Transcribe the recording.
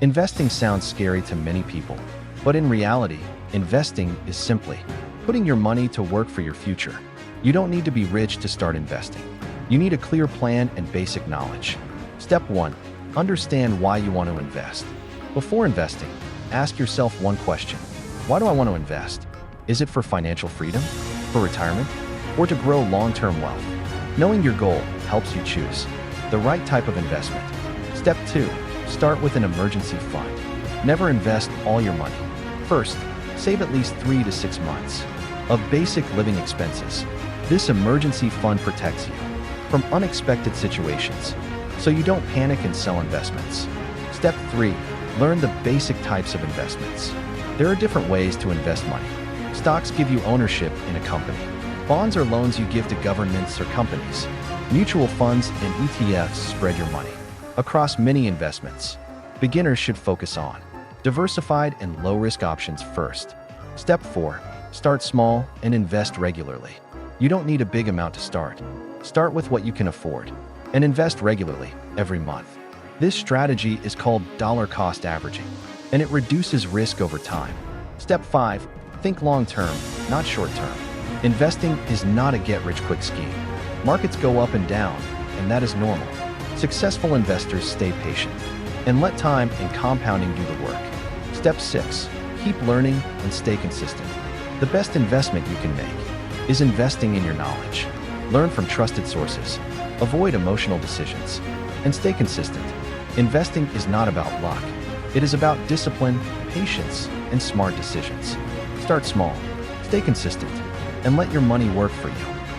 Investing sounds scary to many people, but in reality, investing is simply putting your money to work for your future. You don't need to be rich to start investing. You need a clear plan and basic knowledge. Step 1. Understand why you want to invest. Before investing, ask yourself one question. Why do I want to invest? Is it for financial freedom, for retirement, or to grow long-term wealth? Knowing your goal helps you choose the right type of investment. Step 2. Start with an emergency fund. Never invest all your money. First, save at least 3 to 6 months of basic living expenses. This emergency fund protects you from unexpected situations, so you don't panic and sell investments. Step 3. Learn the basic types of investments. There are different ways to invest money. Stocks give you ownership in a company. Bonds are loans you give to governments or companies. Mutual funds and ETFs spread your money across many investments. Beginners should focus on diversified and low-risk options first. Step 4. Start small and invest regularly. You don't need a big amount to start. Start with what you can afford and invest regularly every month. This strategy is called dollar cost averaging, and it reduces risk over time. Step 5. Think long-term, not short-term. Investing is not a get-rich-quick scheme. Markets go up and down, and that is normal. Successful investors stay patient and let time and compounding do the work. Step 6. Keep learning and stay consistent. The best investment you can make is investing in your knowledge. Learn from trusted sources, avoid emotional decisions, and stay consistent. Investing is not about luck. It is about discipline, patience, and smart decisions. Start small, stay consistent, and let your money work for you.